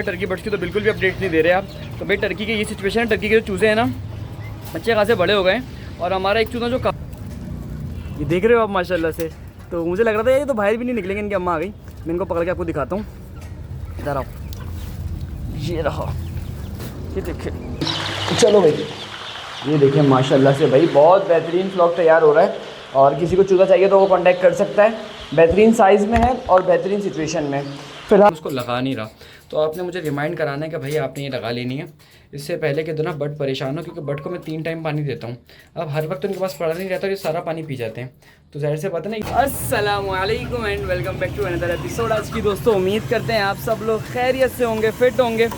गया Turkey birds की, तो बिल्कुल भी अपडेट नहीं दे रहे आप। तो भाई टर्की की ये सिचुएशन है, टर्की के जो चूज़े हैं ना अच्छे खासे बड़े हो गए और हमारा एक चूज़ा जो ये देख रहे हो आप माशाल्लाह से, तो मुझे लग रहा था ये तो बाहर भी नहीं निकलेंगे, इनकी अम्मा आ गई। मैं इनको पकड़ के आपको दिखाता हूँ, इधर आओ, ये रहा, ये देखिए, चलो भाई ये देखिए माशाल्लाह से भाई बहुत बेहतरीन फ्लॉक तैयार हो रहा है। और किसी को चूज़ा चाहिए तो वो कांटेक्ट कर सकता है, बेहतरीन साइज़ में है और बेहतरीन सिचुएशन में। फिलहाल उसको लगा नहीं रहा, तो आपने मुझे रिमाइंड कराना है कि भाई आपने ये लगा लेनी है। इससे पहले के दिन ना बर्ड परेशान हो, क्योंकि बर्ड को मैं 3 टाइम पानी देता हूँ। अब हर वक्त उनके पास पड़ा नहीं रहता और ये सारा पानी पी जाते हैं, तो ज़ाहिर से बात है ना। अस्सलामुअलैकुम and welcome back to another episode. आज की दोस्तों उम्मीद करते हैं आप सब लोग खैरियत से होंगे, फिट होंगे,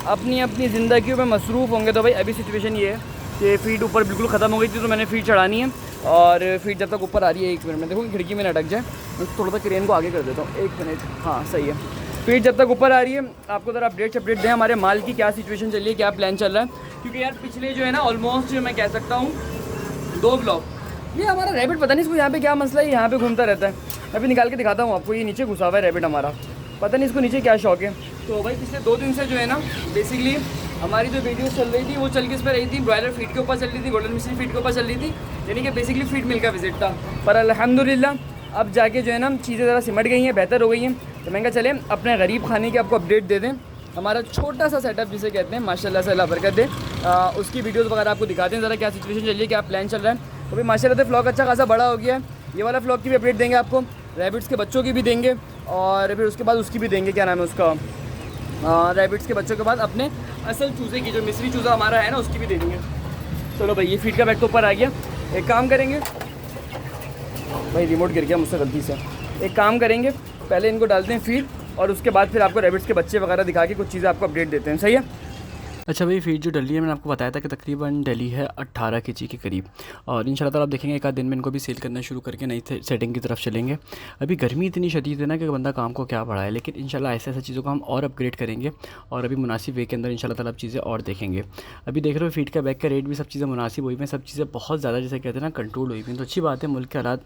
अपनी अपनी ज़िंदगी में मसरूफ़ होंगे। तो भाई अभी सिचुएशन ये है कि फ़ीड ऊपर बिल्कुल ख़त्म हो गई थी, तो मैंने फ़ीड चढ़ानी है। और फ़ीड जब तक ऊपर आ रही है, 1 मिनट में देखो खिड़की में न अटक जाए, मैं थोड़ा सा क्रेन को आगे कर देता हूँ, 1 मिनट, हाँ सही है। फ़ीड जब तक ऊपर आ रही है आपको ज़रा अपडेट दें हमारे माल की, क्या सिचुएशन चल रही है, क्या प्लान चल रहा है। क्योंकि यार पिछले जो है ना ऑलमोस्ट मैं कह सकता हूँ 2 ब्लॉग, ये हमारा रैबिट पता नहीं इसको यहाँ पे क्या मसला है, यहाँ पे घूमता रहता है। मैं भी निकाल के दिखाता हूँ आपको, ये नीचे घुसा हुआ है रैबिट हमारा, पता नहीं इसको नीचे क्या शौक है। तो भाई पिछले 2 दिन से जो है ना बेसिकली हमारी जो वीडियो चल रही थी वो चल किस पर रही थी, ब्रॉयलर फीड के ऊपर चल रही थी, गोल्डन मिश्री फीड के ऊपर चल रही थी, यानी कि बेसिकली फीड मिल का विजिट था। पर अल्हम्दुलिल्लाह अब जाके जो है ना चीज़ें ज़रा सिमट गई हैं, बेहतर हो गई हैं। तो मैं कहा चले अपने गरीब खाने की आपको अपडेट दे दें, हमारा छोटा सा सेटअप जिसे कहते हैं, माशाल्लाह से अल्लाह बरकत दे, उसकी वीडियोस वगैरह आपको दिखाते हैं ज़रा क्या सिचुएशन चल रही है, क्या प्लान चल रहा है। तो भाई माशाल्लाह से फ्लॉग अच्छा खासा बड़ा हो गया है। ये वाला फ्लॉग की भी अपडेट देंगे आपको, रैबिट्स के बच्चों की भी देंगे, और फिर उसके बाद उसकी भी देंगे, क्या नाम है उसका, रैबिट्स के बच्चों के बाद अपने असल चूज़े की, जो मिस्री चूज़ा हमारा है ना, उसकी भी दे देंगे। चलो भाई ये फीड का बैग तो ऊपर आ गया। एक काम करेंगे भाई, रिमोट गिर गया मुझसे गलती से। एक काम करेंगे, पहले इनको डालते हैं फीड और उसके बाद फिर आपको रैबिट्स के बच्चे वगैरह दिखा के कुछ चीज़ें आपको अपडेट देते हैं, सही है। अच्छा भाई फीड जो डली है मैंने आपको बताया था कि तकरीबन डली है 18 kg के करीब, और इंशाल्लाह ताला आप देखेंगे एक आध दिन में इनको भी सेल करना शुरू करके नई सेटिंग की तरफ चलेंगे। अभी गर्मी इतनी शदीद है ना कि बंदा काम को क्या बढ़ाए, लेकिन इंशाल्लाह ऐसे ऐसे चीज़ों को हम और अपग्रेड करेंगे और अभी मुनासिब वे के अंदर इंशाल्लाह ताला आप चीज़ें और देखेंगे। अभी देख रहे हो फीड का बैग का रेट भी सब चीज़ें मुनासिब हुई हैं, सब चीज़ें बहुत ज़्यादा जैसे कहते हैं ना कंट्रोल हुई हुई, तो अच्छी बात है। मुल्क के हालात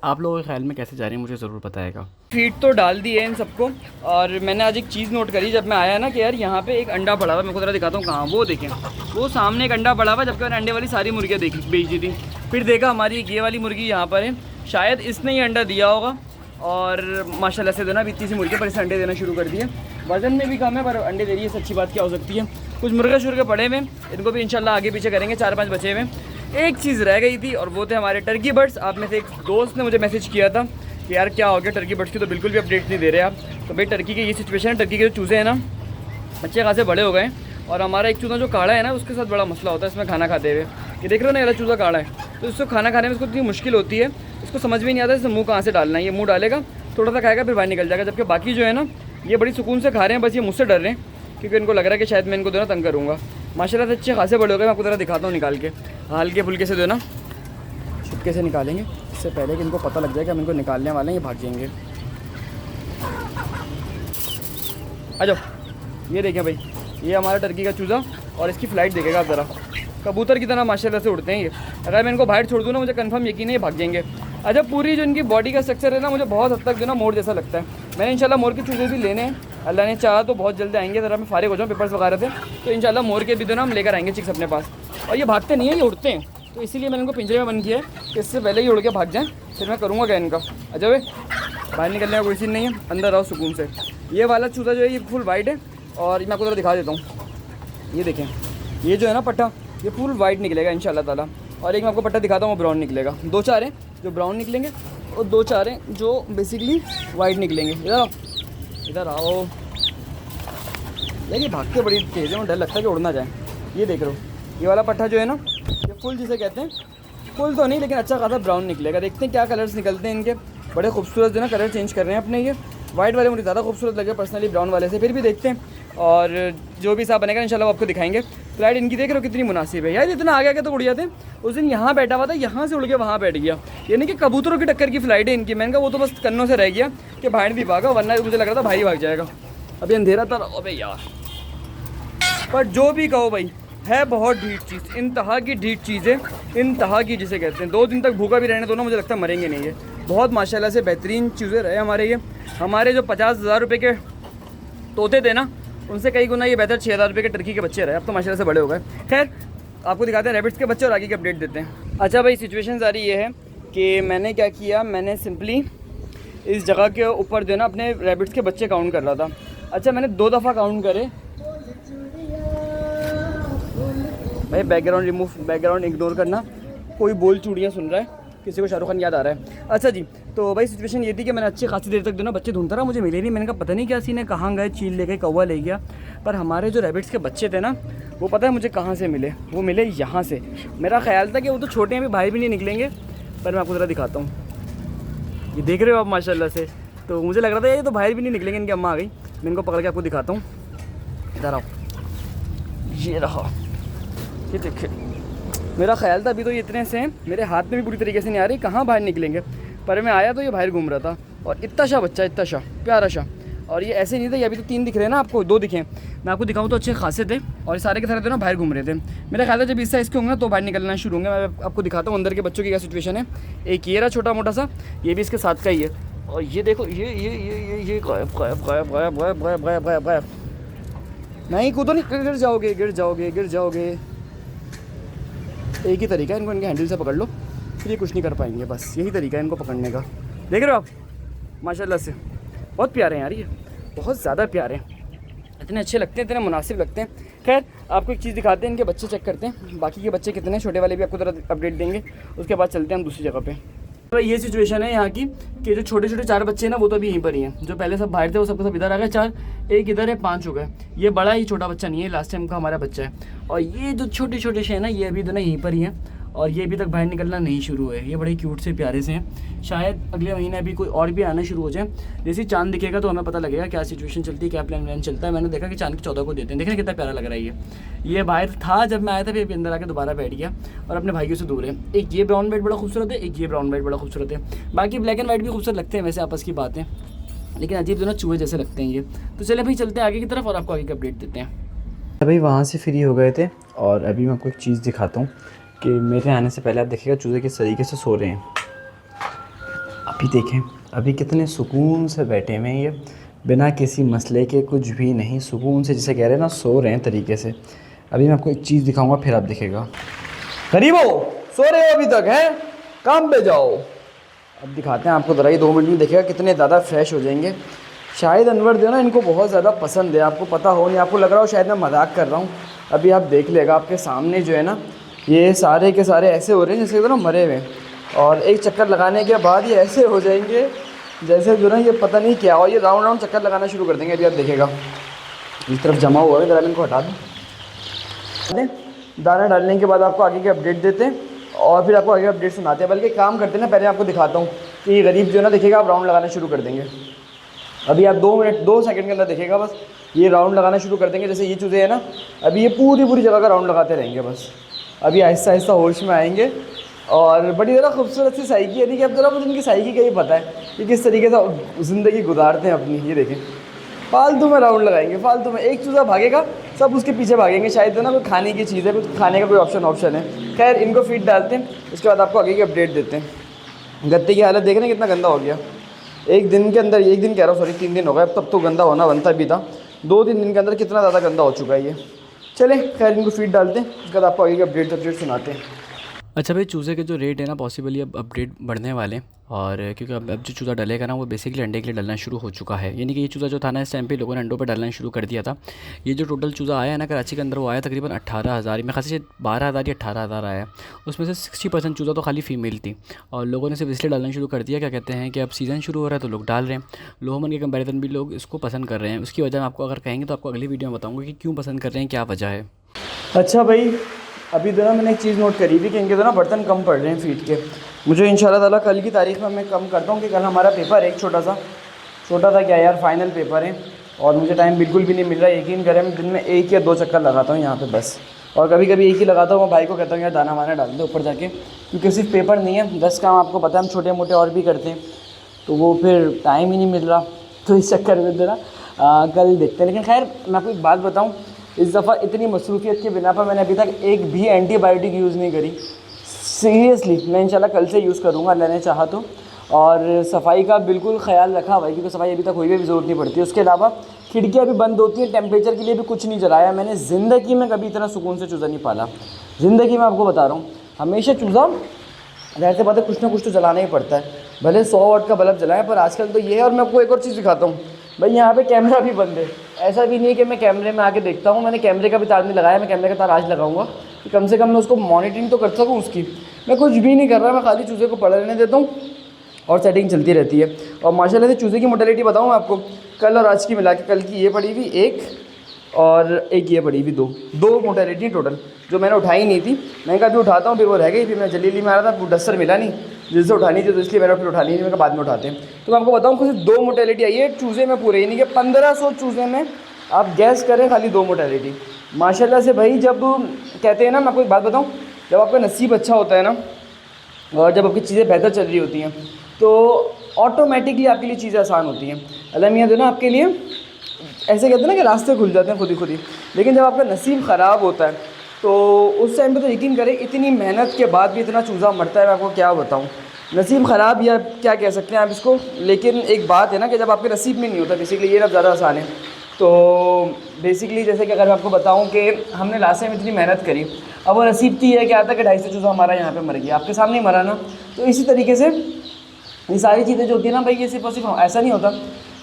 आप लोगों के ख्याल में कैसे जा रहे हैं मुझे ज़रूर बताएगा। फीड तो डाल दी है इन सबको, और मैंने आज एक चीज़ नोट करी जब मैं आया ना कि यार यहाँ पे एक अंडा पड़ा हुआ, मैं को ज़रा दिखाता हूँ कहाँ, वो देखें, वो सामने एक अंडा पड़ा हुआ, जबकि मैंने अंडे वाली सारी मुर्गियाँ देखी बेची थी। फिर देखा हमारी ये वाली मुर्गी यहाँ पर है, शायद इसने ही अंडा दिया होगा, और माशाल्लाह से देना भी इतनी सी मुर्गी पर इसे अंडे देना शुरू कर दिए। वज़न में भी कम है पर अंडे दे रही है, सच्ची बात क्या हो सकती है। कुछ मुर्गे शुरू पड़े हुए, इनको भी इंशाल्लाह आगे पीछे करेंगे, 4-5 बचे हुए। एक चीज़ रह गई थी और वो थे हमारे टर्की बर्ड्स। आप में से एक दोस्त ने मुझे मैसेज किया था कि यार क्या हो गया टर्की बर्ड्स की, तो बिल्कुल भी अपडेट नहीं दे रहे आप। तो भाई टर्की की ये सिचुएशन है, टर्की के जो चूज़े हैं ना अच्छे खासे बड़े हो गए, और हमारा एक चूज़ा जो काढ़ा है ना उसके साथ बड़ा मसला होता है इसमें खाना खाते हुए। ये देख रहे हो ना, ये चूज़ा काढ़ा है, तो इसको खाना खाने में इसको इतनी मुश्किल होती है, इसको समझ में नहीं आता इसमें मुँह कहाँ से डालना है। ये मुँह डालेगा, थोड़ा सा खाएगा, फिर बाहर निकल जाएगा, जबकि बाकी जो है ना ये बड़ी सुकून से खा रहे हैं। बस ये मुझसे डर रहे हैं क्योंकि इनको लग रहा है कि शायद मैं इनको जो ना तंग करूँगा। माशाल्लाह से अच्छे खासे बड़े हो गए, मैं आपको ज़रा दिखाता हूँ निकाल के, हल्के फुल्के से जो है ना छुपके से निकालेंगे, इससे पहले कि इनको पता लग जाए कि हम इनको निकालने वाले हैं, ये भाग जाएंगे। आ जाओ, ये देखें भाई, ये हमारा टर्की का चूज़ा, और इसकी फ़्लाइट देखेगा आप ज़रा, कबूतर की तरह माशाल्लाह से उड़ते हैं ये। अगर मैं इनको बाहर छोड़ दूँ ना मुझे कंफर्म यकीन है ये भाग जाएंगे। अच्छा पूरी जो इनकी बॉडी का स्ट्रक्चर है ना मुझे बहुत हद तक जो ना मोर जैसा लगता है। मैंने इंशाल्लाह मोर के चूज़े भी लेने हैं, अल्लाह ने चाहा तो बहुत जल्दी आएंगे। ज़रा मैं फारिग हो जाऊँ, पेपर्स वगैरह थे, तो इंशाल्लाह मोर के भी जो ना हम लेकर आएंगे चिक्स अपने पास। और ये भागते नहीं हैं, ये उड़ते हैं, तो इसीलिए मैंने इनको पिंजरे में बंद किया है कि इससे पहले ही उड़ के भाग जाएँ। फिर मैं करूँगा क्या इनका। अच्छा भाई बाहर निकलने का कोई सीन नहीं है, अंदर रहो सुकून से। ये वाला चूज़ा जो है ये फुल वाइट है, और मैं आपको ज़रा दिखा देता हूँ, ये देखें, ये जो है ना पट्टा ये फुल वाइट निकलेगा इंशाल्लाह ताला। और एक मैं आपको पट्टा दिखाता हूँ वो ब्राउन निकलेगा। 2-4 हैं जो ब्राउन निकलेंगे और 2-4 हैं जो बेसिकली वाइट निकलेंगे। इधर आओ यार, ये भागते बड़ी तेज़ है, डर लगता है कि उड़ना जाए। ये देख रहे हो, ये वाला पट्टा जो है ना ये फुल जिसे कहते हैं, फुल तो नहीं लेकिन अच्छा खासा ब्राउन निकलेगा। देखते हैं क्या कलर्स निकलते हैं इनके, बड़े खूबसूरत जो ना कलर चेंज कर रहे हैं अपने। ये वाइट वाले मुझे ज़्यादा खूबसूरत लगे पर्सनली ब्राउन वाले से, फिर भी देखते हैं, और जो भी हिसाब बनेगा इंशाल्लाह आपको दिखाएंगे। फ्लाइट इनकी देख रहे हो कितनी मुनासिब है यार, इतना आगे आगे तो उड़ जाते हैं। उस दिन यहाँ बैठा हुआ था, यहाँ से उड़ के वहाँ बैठ गया, यानी कि कबूतरों की टक्कर की फ़्लाइट है इनकी। मैंने कहा वो तो बस कन्नों से रह गया कि बाहर भी भागा, वरना मुझे लग रहा था भाई भाग जाएगा। अभी अंधेरा था, अबे यार। पर जो भी कहो भाई है बहुत ढीठ चीज़, इंतहा की ढीठ चीज़ है, इंतहा की जिसे कहते हैं। 2 दिन तक भूखा भी रहने दो ना, मुझे लगता है मरेंगे नहीं। ये बहुत माशाल्लाह से बेहतरीन चीज़ें रहे हमारे। ये हमारे जो 50,000 रुपये के तोते थे ना उनसे कई गुना ये बेहतर 6,000 रुपये के टर्की के बच्चे रहे। अब तो माशाल्लाह से बड़े हो गए। खैर आपको दिखाते हैं रैबिट्स के बच्चे और आगे की अपडेट देते हैं। अच्छा भाई, सिचुएशन सारी ये है कि मैंने क्या किया, मैंने सिंपली इस जगह के ऊपर जो है ना अपने रैबिट्स के बच्चे काउंट कर रहा था। अच्छा मैंने 2 दफ़ा काउंट करे। भाई बैकग्राउंड इग्नोर करना, कोई बोल चूड़ियाँ सुन रहा है, किसी को शाहरुख खान याद आ रहा है। अच्छा जी, तो भाई सिचुएशन ये थी कि मैंने अच्छी खासी देर तक जो ना बच्चे ढूंढता रहा, मुझे मिले नहीं। मैंने कहा पता नहीं क्या सीन है, कहाँ गए, चील ले गए, कौवा ले गया। पर हमारे जो रैबिट्स के बच्चे थे ना, वो पता है मुझे कहाँ से मिले, वो मिले यहाँ से। मेरा ख्याल था कि वो तो छोटे हैं, अभी बाहर भी नहीं निकलेंगे, पर मैं आपको ज़रा दिखाता हूँ। ये देख रहे हो आप माशाल्लाह से, तो मुझे लग रहा था ये तो बाहर भी नहीं निकलेंगे, इनकी अम्मा आ गई। मैं इनको पकड़ के आपको दिखाता हूँ, इधर आओ, ये रहा, ये देखिए। मेरा ख्याल था अभी तो ये इतने से हैं, मेरे हाथ में भी पूरी तरीके से नहीं आ रही, कहाँ बाहर निकलेंगे। पर मैं आया तो ये बाहर घूम रहा था, और इतना सा बच्चा, इतना सा प्यारा सा। और ये ऐसे नहीं था, ये अभी तो 3 दिख रहे हैं ना आपको, 2 दिखे। मैं आपको दिखाऊँ तो अच्छे खासे थे, और सारे के सारे थे ना बाहर घूम रहे थे। मेरा ख्याल है जब इससे इसके होंगे तो बाहर निकलना शुरू होंगे। मैं आपको दिखाता हूँ अंदर के बच्चों की क्या सिचुएशन है। एक ये रहा छोटा मोटा सा, ये भी इसके साथ का ही है। और ये देखो, ये गायब। नहीं कूदो नहीं, गिर जाओगे। एक ही तरीका है इनको, इनके हैंडल से पकड़ लो, फिर ये कुछ नहीं कर पाएंगे। बस यही तरीका है इनको पकड़ने का। देख रहे हो आप माशाल्लाह से, बहुत प्यारे हैं यार, ये बहुत ज़्यादा प्यारे हैं, इतने अच्छे लगते हैं, इतने मुनासिब लगते हैं। खैर आपको एक चीज़ दिखाते हैं, इनके बच्चे चेक करते हैं, बाकी के बच्चे कितने, छोटे वाले भी आपको ज़रा अपडेट देंगे। उसके बाद चलते हैं हम दूसरी जगह पे। तो ये सिचुएशन है यहाँ की कि जो छोटे 4 बच्चे हैं ना, वो तो अभी यहीं पर ही हैं। जो पहले सब बाहर थे वो सब इधर आ गए, 4, एक इधर है, 5 हो गए। ये बड़ा ही छोटा बच्चा नहीं है, लास्ट टाइम का हमारा बच्चा है। और ये जो छोटे से हैं ना, ये अभी तो ना यहीं पर ही हैं, और ये अभी तक बाहर निकलना नहीं शुरू है। ये बड़े क्यूट से प्यारे से हैं। शायद अगले महीने अभी कोई और भी आना शुरू हो जाए। जैसे चांद दिखेगा तो हमें पता लगेगा क्या सिचुएशन चलती है, क्या प्लान चलता है। मैंने देखा कि चांद की 14 को देते हैं। देखने कितना प्यारा लग रहा है। ये बाहर था जब मैं आया था, फिर अंदर आके दोबारा बैठ गया और अपने भाइयों से दूर है। एक ये ब्राउन वाइट बड़ा खूबसूरत है, एक ये ब्राउन वाइट बड़ा खूबसूरत है। बाकी ब्लैक एंड वाइट भी खूबसूरत लगते हैं वैसे, आपस की बात है, लेकिन अजीब दोनों चूहे जैसे लगते हैं ये। तो चले भाई चलते हैं आगे की तरफ और आपको आगे की अपडेट देते हैं। अभी वहाँ से फ्री हो गए थे, और अभी मैं आपको एक चीज़ दिखाता हूँ कि मेरे आने से पहले आप देखिएगा चूज़े किस तरीके से सो रहे हैं। अभी देखें, अभी कितने सुकून से बैठे हुए हैं ये, बिना किसी मसले के, कुछ भी नहीं, सुकून से, जिसे कह रहे हैं ना, सो रहे हैं तरीके से। अभी मैं आपको एक चीज़ दिखाऊंगा, फिर आप देखेगा। गरीबो सो रहे हो अभी तक हैं, काम पे जाओ। अब दिखाते हैं आपको ज़रा, ये 2 मिनट में देखिएगा कितने ज़्यादा फ्रेश हो जाएंगे। शायद अनवर जो है ना इनको बहुत ज़्यादा पसंद है, आपको पता हो नहीं, आपको लग रहा हो शायद मैं मजाक कर रहा हूँ। अभी आप देख लेगा, आपके सामने जो है ना, ये सारे के सारे ऐसे हो रहे हैं जैसे ना मरे हुए, और एक चक्कर लगाने के बाद ये ऐसे हो जाएंगे जैसे जो ना ये पता नहीं क्या, और ये राउंड चक्कर लगाना शुरू कर देंगे। अभी आप देखेगा इस तरफ जमा हुआ है, ज़रा इनको हटा दें। दाना डालने के बाद आपको आगे की अपडेट देते हैं, और फिर आपको आगे अपडेट सुनाते हैं। बल्कि काम करते हैं ना, पहले आपको दिखाता हूँ कि ये गरीब जो है ना, देखिएगा आप राउंड लगाना शुरू कर देंगे। अभी आप 2 सेकंड के अंदर देखिएगा, बस ये राउंड लगाना शुरू कर देंगे। जैसे ये चूज़े हैं ना, अभी ये पूरी जगह का राउंड लगाते रहेंगे। बस अभी आहिस्ता होश में आएंगे, और बड़ी ज़रा खूबसूरत सी साइकी, यानी कि अब ज़रा मुझे इनकी साइकी का ही पता है कि किस तरीके से ज़िंदगी गुजारते हैं अपनी। ये देखें, फालतू में राउंड लगाएंगे, फालतू में। एक चूज़ा भागेगा, सब उसके पीछे भागेंगे। शायद ना कोई खाने की चीज़ है, कुछ खाने का कोई ऑप्शन है। खैर इनको फीड डालते हैं, उसके बाद आपको आगे की अपडेट देते हैं। गत्ते की हालत देख रहे हैं कितना गंदा हो गया। एक दिन के अंदर, एक दिन कह रहा हूँ, सॉरी 3 दिन हो गए, तब तो गंदा होना बनता भी था। 2-3 दिन के अंदर कितना ज़्यादा गंदा हो चुका है ये। चले खैर इनको फीड डालते हैं, उसके बाद आपको आगे की अपडेट सुनाते हैं। अच्छा भाई, चूज़े के जो रेट है ना, पॉसिबली अब अपडेट बढ़ने वाले हैं, और क्योंकि अब जो चूज़ा डलेगा ना, वो बेसिकली अंडे के लिए डलना शुरू हो चुका है। यानी कि ये चूज़ा जो था ना, इस टाइम पे लोगों ने अंडों पे डालना शुरू कर दिया था। ये जो टोटल चूज़ा आया है ना कराची के अंदर, वो आया तकरीबन 18,000 में, खासी 12,000 या 18,000 आया। उसमें से 60% चूज़ा तो खाली फीमेल थी, और लोगों ने सिर्फ इसलिए डालना शुरू कर दिया, क्या कहते हैं कि अब सीज़न शुरू हो रहा है तो लोग डाल रहे हैं। लोमन के कंपैरिजन भी लोग इसको पसंद कर रहे हैं। उसकी वजह मैं आपको अगर कहेंगे तो आपको अगली वीडियो में बताऊँगा कि क्यों पसंद कर रहे हैं, क्या वजह है। अच्छा भाई, अभी तो ना मैंने एक चीज़ नोट करी थी कि इनके तो ना बर्तन कम पड़ रहे हैं फीड के। मुझे इंशाल्लाह ताला कल की तारीख में मैं कम करता हूँ कि कल हमारा पेपर है एक छोटा था क्या यार, फाइनल पेपर है, और मुझे टाइम बिल्कुल भी नहीं मिल रहा है। यकीन करें मैं दिन में 1 या 2 चक्कर लगाता हूँ यहाँ पे बस, और कभी कभी एक ही लगाता हूँ। मैं भाई को कहता हूँ यार दाना वाना डाल दे ऊपर जाके, क्योंकि सिर्फ पेपर नहीं है, 10 काम आपको पता है हम छोटे मोटे और भी करते हैं, तो वो फिर टाइम ही नहीं मिल रहा। तो इस चक्कर में जरा कल देखते हैं। लेकिन खैर मैं आपको एक बात बताऊँ, इस दफ़ा इतनी मसरूफियत के बिना पर मैंने अभी तक एक भी एंटीबायोटिक यूज़ नहीं करी। सीरियसली मैं इंशाल्लाह कल से यूज़ करूँगा, अल्लाह ने चाहा तो। और सफाई का बिल्कुल ख्याल रखा भाई, क्योंकि सफाई अभी तक हुई भी ज़रूरत नहीं पड़ती। उसके अलावा खिड़कियाँ भी बंद होती हैं, टेम्परेचर के लिए भी कुछ नहीं जलाया मैंने। ज़िंदगी में कभी इतना सुकून से चूज़ा नहीं पाला, ज़िंदगी में आपको बता रहा हूँ। हमेशा चूज़ा ज़ाहिर सी बात है कुछ ना कुछ तो जलाना ही पड़ता है, भले 100 वाट का बल्ब जलाएं, पर आजकल तो ये है। और मैं आपको एक और चीज़ दिखाता हूँ भाई, यहाँ पे कैमरा भी बंद है। ऐसा भी नहीं है कि मैं कैमरे में आके देखता हूँ, मैंने कैमरे का भी तार नहीं लगाया। मैं कैमरे का तार आज लगाऊंगा कि कम से कम मैं उसको मॉनिटरिंग तो कर सकूँ उसकी। मैं कुछ भी नहीं कर रहा, मैं खाली चूज़े को पढ़ लेने देता हूँ और सेटिंग चलती रहती है। और माशाल्लाह से चूज़े की मोटेलिटी बताऊँ मैं आपको, कल और आज की मिला के, कल की ये पड़ी हुई 1 और एक ये पड़ी हुई 2 मोटेलिटी टोटल, जो मैंने उठाई नहीं थी। मैं कभी उठाता हूँ, फिर वो रह गई, फिर मैं जल्दी में आ रहा था, डस्टर मिला नहीं जिससे उठानी थी, तो इसलिए मैंने फिर उठानी नहीं, मैं बाद में उठाते हैं। तो मैं आपको बताऊँ कुछ 2 मोटेलिटी आई है चूज़े में पूरे, यानी कि 1500 चूज़े में आप गैस करें खाली 2 मोटेलिटी। माशाल्लाह से भाई, जब कहते हैं ना, मैं आपको एक बात बताऊँ, जब आपका नसीब अच्छा होता है ना, और जब आपकी चीज़ें बेहतर चल रही होती हैं, तो ऑटोमेटिकली आपके लिए चीज़ें आसान होती हैं। अल्लाह मियाँ जो ना आपके लिए ऐसे कहते हैं ना कि रास्ते खुल जाते हैं खुद ही। लेकिन जब आपका नसीब ख़राब होता है तो उस टाइम पे तो यकीन करें, इतनी मेहनत के बाद भी इतना चूज़ा मरता है, मैं आपको क्या बताऊँ। नसीब ख़राब या क्या कह सकते हैं आप इसको, लेकिन एक बात है ना कि जब आपके नसीब में नहीं होता, बेसिकली ये ना ज़्यादा आसान है। तो बेसिकली जैसे कि अगर मैं आपको बताऊँ कि हमने लास्ट टाइम इतनी मेहनत करी, अब वो नसीब थी है कि आता कि 250 चूज़ा हमारा यहाँ पे मर गया, आपके सामने ही मरा ना। तो इसी तरीके से ये सारी चीज़ें जो होती है ना भाई, ये सिर्फ और सिर्फ ऐसा नहीं होता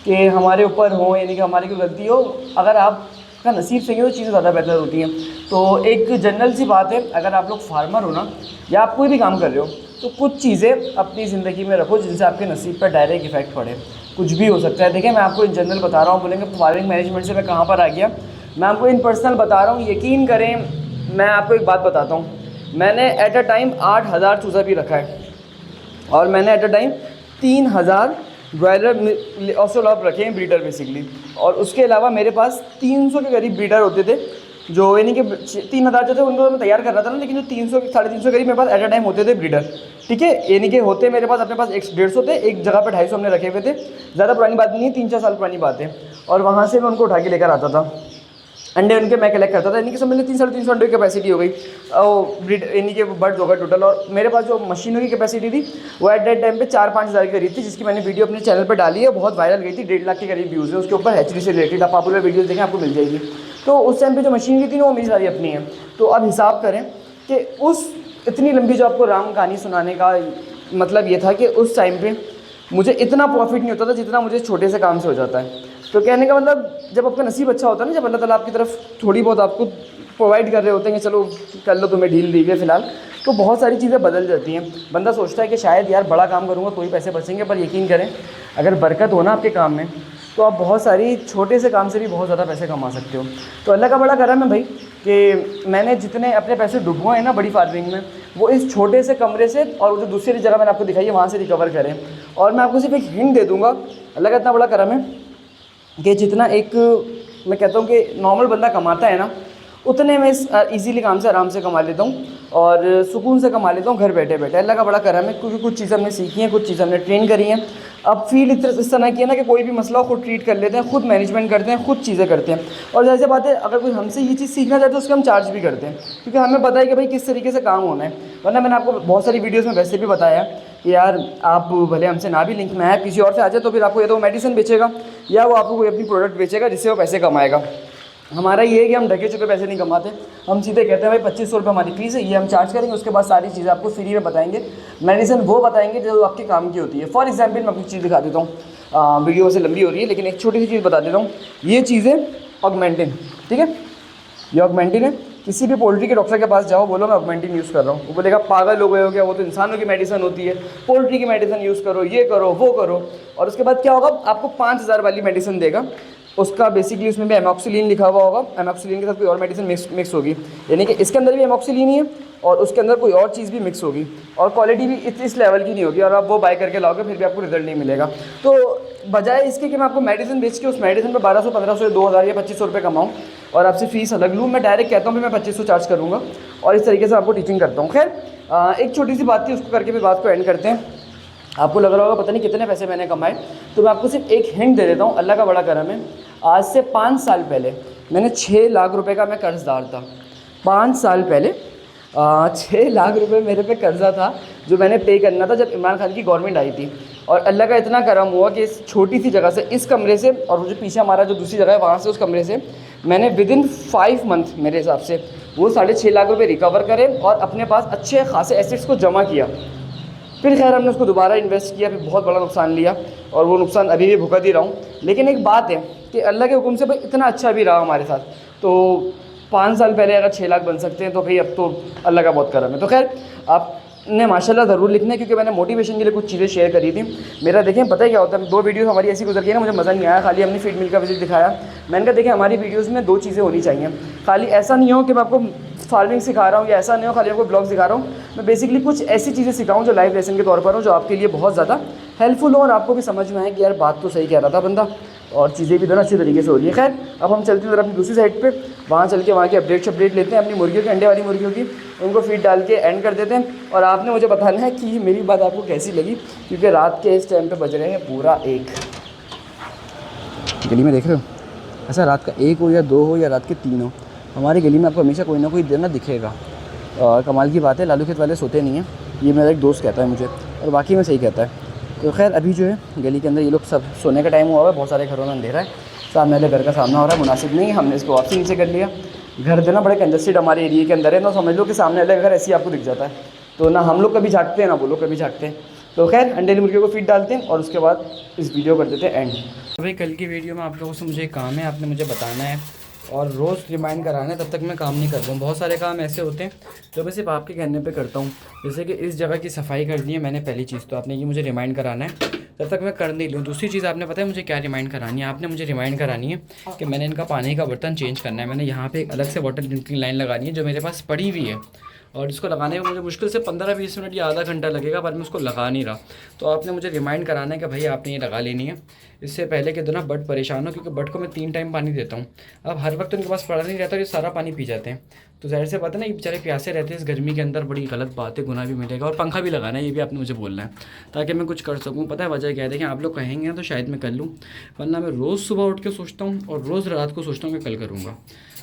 कि हमारे ऊपर हो, यानी कि हमारी कोई गलती हो। अगर आपका नसीब सही हो तो चीज़ें ज़्यादा बेहतर होती हैं। तो एक जनरल सी बात है, अगर आप लोग फार्मर हो ना, या आप कोई भी काम कर रहे हो, तो कुछ चीज़ें अपनी ज़िंदगी में रखो जिनसे आपके नसीब पर डायरेक्ट इफेक्ट पड़े। कुछ भी हो सकता है। देखिए, मैं आपको इन जनरल बता रहा हूँ, बोलेंगे फार्मिंग मैनेजमेंट से मैं कहाँ पर आ गया। मैं आपको इन पर्सनल बता रहा हूँ, यकीन करें। मैं आपको एक बात बताता हूँ, मैंने एट अ टाइम 8000 चूज़ा भी रखा है, और मैंने एट अ टाइम 3000 ब्रॉयलर ऑस्ट्रेलॉप रखे हैं, ब्रीडर बेसिकली। और उसके अलावा मेरे पास 300 के करीब ब्रीडर होते थे, जो यानी कि 3000 जो थे उनको मैं तैयार कर रहा था ना, लेकिन जो 300 350 करीब मेरे पास एट अ टाइम होते थे ब्रीडर, ठीक है। यानी कि होते मेरे पास, अपने पास 150 थे, एक जगह पर 250 हमने रखे हुए थे। ज़्यादा पुरानी बात नहीं है, 3-4 साल पुरानी बात है। और वहाँ से मैं उनको उठा के लेकर आता था, अंडे उनके मैं कलेक्ट करता था, यानी कि समझ लें 300-350 अंडे की कैपेसिटी हो गई, ब्रीड यानी कि बर्ड्स हो गए टोटल। और मेरे पास जो मशीनों की कैपेसिटी थी वो एट दैट टाइम पे 4-5 हज़ार के करीब थी, जिसकी मैंने वीडियो अपने चैनल पर डाली है, बहुत वायरल गई थी। 1.5 लाख के करीब व्यूज़ है उसके ऊपर, हैचरी से रिलेटेड। आप पॉपुलर वीडियोज़ देखें, आपको मिल जाएगी। तो उस टाइम पर जो मशीनरी थी ना, वो मेरी सारी अपनी है। तो अब हिसाब करें कि उस इतनी लंबी जो आपको राम कहानी सुनाने का मतलब ये था कि उस टाइम पर मुझे इतना प्रॉफिट नहीं होता था जितना मुझे छोटे से काम से हो जाता है। तो कहने का मतलब, जब आपका नसीब अच्छा होता है ना, जब अल्लाह ताला आपकी तरफ थोड़ी बहुत आपको प्रोवाइड कर रहे होते हैं कि चलो कर लो, तुम्हें ढील दी है फ़िलहाल, तो बहुत सारी चीज़ें बदल जाती हैं। बंदा सोचता है कि शायद यार बड़ा काम करूँगा तो ही पैसे बचेंगे, पर यकीन करें, अगर बरकत हो ना आपके काम में, तो आप बहुत सारी छोटे से काम से भी बहुत ज़्यादा पैसे कमा सकते हो। तो अल्लाह का बड़ा करम है भाई कि मैंने जितने अपने पैसे डुबोए हैं ना बड़ी फार्मिंग में, वो इस छोटे से कमरे से और जो दूसरी जगह मैंने आपको दिखाई है वहाँ से रिकवर करें। और मैं आपको सिर्फ एक हिंट दे दूँगा, अल्लाह का इतना बड़ा करम है कि जितना एक मैं कहता हूँ कि नॉर्मल बंदा कमाता है ना, उतने में इजीली काम से आराम से कमा लेता हूँ और सुकून से कमा लेता हूँ घर बैठे बैठे। अल्लाह का बड़ा करम है, क्योंकि कुछ चीज़ें हमने सीखी हैं, कुछ चीज़ें हमने ट्रेन करी हैं। अब फील इस तरह की है ना कि कोई भी मसला खुद ट्रीट कर लेते हैं, खुद मैनेजमेंट करते हैं, खुद चीज़ें करते हैं। और जैसे बात है, अगर कोई हमसे ये चीज़ सीखना चाहते तो उसको हम चार्ज भी करते हैं, क्योंकि हमें पता है कि भाई किस तरीके से काम होना है। वरना मैंने आपको बहुत सारी वीडियोज़ में वैसे भी बताया कि यार आप भले हमसे ना भी लिंक में आए, किसी और से आ जाए, तो फिर आपको या तो वो मेडिसिन बेचेगा या वो आपको कोई अपनी प्रोडक्ट बेचेगा जिससे वो पैसे कमाएगा। हमारा ये है कि हम ढके चुके पैसे नहीं कमाते, हम सीधे कहते हैं भाई 2500 रुपये हमारी फीस है, ये हम चार्ज करेंगे, उसके बाद सारी चीज़ें आपको फ्री में बताएंगे। मेडिसिन वो बताएंगे जो आपके काम की होती है। फॉर एग्जाम्पल मैं आपको चीज़ दिखा देता हूँ, वीडियो से लंबी हो रही है लेकिन एक छोटी सी चीज़ बता देता हूँ। ये चीज़ें ऑगमेंटिन, ठीक है, ये ऑगमेंटिन है। किसी भी पोल्ट्री के डॉक्टर के पास जाओ, बोलो मैं ऑगमेंटिन यूज़ कर रहा हूँ, वो बोलेगा पागल हो गए हो क्या, वो तो इंसानों की मेडिसिन होती है, पोल्ट्री की मेडिसिन यूज़ करो, ये करो वो करो। और उसके बाद क्या होगा, आपको 5000 वाली मेडिसिन देगा, उसका बेसिकली उसमें भी एमॉक्सिलिन लिखा हुआ होगा, एमॉक्सिलिन के साथ कोई और मेडिसिन मिक्स होगी, यानी कि इसके अंदर भी एमॉक्सिलिन ही है और उसके अंदर कोई और चीज़ भी मिक्स होगी, और क्वालिटी भी इस लेवल की नहीं होगी, और आप वो बाय करके लाओगे फिर भी आपको रिजल्ट नहीं मिलेगा। तो बजाय इसके कि मैं आपको मेडिसिन बेच के उस मेडिसिन पर 1200, 1500, 2000 या 2500 रुपये कमाऊँ और आपसे फ़ीस अलग लूँ, मैं डायरेक्ट कहता हूँ कि मैं 2500 चार्ज करूँगा और इस तरीके से आपको टीचिंग करता हूँ। खैर एक छोटी सी बात थी, उसको करके फिर बात को एंड करते हैं। आपको लग रहा होगा पता नहीं कितने पैसे मैंने कमाए, तो मैं आपको सिर्फ एक हिंट दे देता हूँ, अल्लाह का बड़ा करम है। आज से 5 साल पहले मैंने 6 लाख रुपए का मैं कर्ज़दार था। 5 साल पहले 6 लाख रुपए मेरे पे कर्ज़ा था, जो मैंने पे करना था जब इमरान खान की गवर्नमेंट आई थी। और अल्लाह का इतना करम हुआ कि इस छोटी सी जगह से, इस कमरे से, और वो जो पीछे हमारा जो दूसरी जगह है वहाँ से, उस कमरे से मैंने विदिन 5 मंथ मेरे हिसाब से वो 6.5 लाख रुपये रिकवर करे और अपने पास अच्छे खासे एसेट्स को जमा किया। फिर खैर हमने उसको दोबारा इन्वेस्ट किया, फिर बहुत बड़ा नुकसान लिया और वो नुकसान अभी भी भुगत ही रहा हूँ। लेकिन एक बात है कि अल्लाह के हुक्म से भाई इतना अच्छा भी रहा हमारे साथ। तो 5 साल पहले अगर 6 लाख बन सकते हैं तो भाई अब तो अल्लाह का बहुत करम है। तो खैर आपने माशाल्लाह ज़रूर लिखना है, क्योंकि मैंने मोटिवेशन के लिए कुछ चीज़ें शेयर करी थी। मेरा देखें पता है क्या होता है, 2 वीडियो हमारी ऐसी गुजर गई ना, मुझे मज़ा नहीं आया, खाली हमने फीड मिल का विजिट दिखाया। मैंने कहा देखें हमारी वीडियोज़ में 2 चीज़ें होनी चाहिए, खाली ऐसा नहीं हो कि मैं आपको फार्मिंग सिखा रहा हूँ या ऐसा नहीं हो खाली आपको ब्लॉग सिखा रहा हूँ। मैं बेसिकली कुछ ऐसी चीज़ें सिखाऊँ जो लाइव लेसन के तौर पर हो, जो आपके लिए बहुत ज़्यादा हेल्पफुल हो और आपको भी समझ में आए कि यार बात तो सही कह रहा था बंदा और चीज़ें भी दोनों अच्छी तरीके से हो रही है। खैर अब हम चलते हैं अपनी दूसरी साइड पे, वहाँ चल के वहाँ की अपडेट लेते हैं अपनी मुर्गियों के, अंडे वाली मुर्गियों की, उनको फीड डाल के एंड कर देते हैं। और आपने मुझे बताना है कि मेरी बात आपको कैसी लगी, क्योंकि रात के इस टाइम पे बज रहे हैं पूरा 1। गली में देख रहे हो, ऐसा रात का 1 हो या 2 हो या रात के 3 हो, हमारी गली में आपको हमेशा कोई ना कोई देना दिखेगा। और कमाल की बात है, लालू खेत वाले सोते नहीं हैं, ये मेरा एक दोस्त कहता है मुझे, और बाकी में सही कहता है। तो खैर अभी जो है गली के अंदर ये लोग सब सोने का टाइम हुआ है, बहुत सारे घरों में अंधेरा है, सामने वाले घर का सामना हो रहा है, मुनासिब नहीं, हमने इसको वापसी नीचे कर लिया। घर देना बड़े कंजस्टेड हमारे एरिया के अंदर है, तो समझ लो कि सामने वाले घर ऐसे ही आपको दिख जाता है। तो ना हम लोग कभी झाँकते हैं ना वो लोग कभी झाँकते हैं। तो खैर अंडे मुर्गियों को फीड डालते हैं और उसके बाद इस वीडियो कर देते हैं एंड। भाई कल की वीडियो में आप लोगों से मुझे काम है, आपने मुझे बताना है और रोज़ रिमाइंड कराना है, तब तक मैं काम नहीं करता हूँ। बहुत सारे काम ऐसे होते हैं जो मैं सिर्फ आपके कहने पे करता हूँ, जैसे कि इस जगह की सफाई करनी है मैंने, पहली चीज़ तो आपने ये मुझे रिमाइंड कराना है, तब तक मैं कर नहीं लूँ। दूसरी चीज़ आपने पता है मुझे क्या रिमाइंड करानी है, आपने मुझे रिमाइंड करानी है कि मैंने इनका पानी का बर्तन चेंज करना है। मैंने यहाँ पर एक अलग से वाटर ड्रिंकिंग लाइन लगानी है जो मेरे पास पड़ी हुई है, और इसको लगाने में मुझे मुश्किल से 15-20 मिनट या आधा घंटा लगेगा, पर मैं उसको लगा नहीं रहा। तो आपने मुझे रिमाइंड कराना है कि भाई आपने ये लगा लेनी है, इससे पहले कि ना बट परेशान हो, क्योंकि बट को मैं 3 टाइम पानी देता हूँ। अब हर वक्त उनके पास पड़ा नहीं रहता, ये सारा पानी पी जाते हैं, तो ज़ाहिर से बात है ना, ये बेचारे प्यासे रहते हैं इस गर्मी के अंदर, बड़ी गलत बात है, गुनाह भी मिलेगा। और पंखा भी लगाना है, ये भी आपने मुझे बोलना है, ताकि मैं कुछ कर सकूँ। पता है वजह क्या है, देखें आप लोग कहेंगे तो शायद मैं कर लूँ, वरना मैं रोज़ सुबह उठ के सोचता हूँ और रोज़ रात को सोचता हूँ कि कल करूँगा।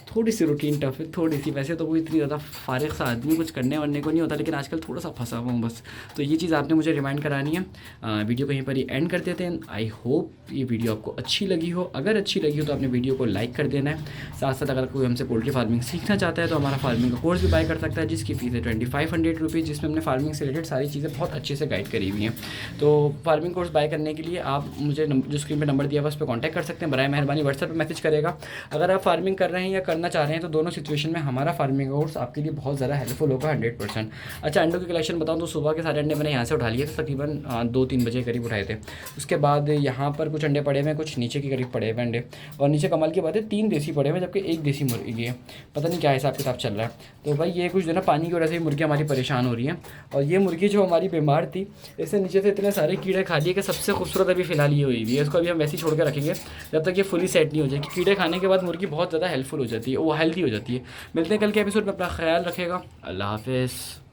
थोड़ी सी रूटीन टफ है, थोड़ी सी, वैसे तो कोई इतनी ज़्यादा फारिग सा आदमी कुछ करने वरने को नहीं होता, लेकिन आजकल थोड़ा सा फंसा हुआ हूँ बस। तो ये चीज़ आपने मुझे रिमाइंड करानी है। वीडियो कहीं पर ही एंड कर देते हैं। आई होप ये वीडियो आपको अच्छी लगी हो, अगर अच्छी लगी हो तो आपने वीडियो को लाइक कर देना है। साथ साथ अगर कोई हमसे पोल्ट्री फार्मिंग सीखना चाहता है तो हमारा फार्मिंग का कोर्स भी बाय कर सकता है, जिसकी फ़ीस है 2500 रुपीज़, जिसमें हमने फार्मिंग से रिलेटेड सारी चीज़ें बहुत अच्छे से गाइड करी हुई हैं। तो फार्मिंग कोर्स बाय करने के लिए आप मुझे जो स्क्रीन पर नंबर दिया हुआ उस पर कॉन्टैक्ट कर सकते हैं। बराए मेहरबानी व्हाट्सएप पर मैसेज करेगा। अगर आप फार्मिंग कर रहे हैं या करना चाह रहे हैं तो दोनों सिचुएशन में हमारा फार्मिंग कोर्स आपके लिए बहुत ज़्यादा हेल्पफुल होगा 100%। अच्छा अंडों की कलेक्शन बताऊं तो सुबह के सारे अंडे मैंने यहाँ से उठा लिए थे, तकरीबन 2-3 बजे करीब उठाए थे। उसके बाद यहाँ पर कुछ अंडे पड़े हुए हैं, कुछ नीचे के करीब पड़े हुए अंडे, और नीचे कमाल की बात है 3 देसी पड़े हुए, जबकि 1 देसी मुर्गी है। पता नहीं क्या हिसाब किताब चल रहा है। तो भाई ये कुछ जो ना पानी की वजह से ही मुर्गी हमारी परेशान हो रही है, और ये मुर्गी जो हमारी बीमार थी, इससे नीचे से इतने सारे कीड़े खा लिए कि सबसे खूबसूरत अभी फ़िलहाल ये हुई है। इसको अभी हम वैसे ही छोड़ के रखेंगे जब तक ये फुली सेट नहीं हो जाएगी। कीड़े खाने के बाद मुर्गी बहुत ज़्यादा हेल्पफुल हो जाती है, वो हेल्दी हो जाती है। मिलते हैं कल के एपिसोड में, अपना ख्याल रखेगा। अल्लाह हाफ़िज़।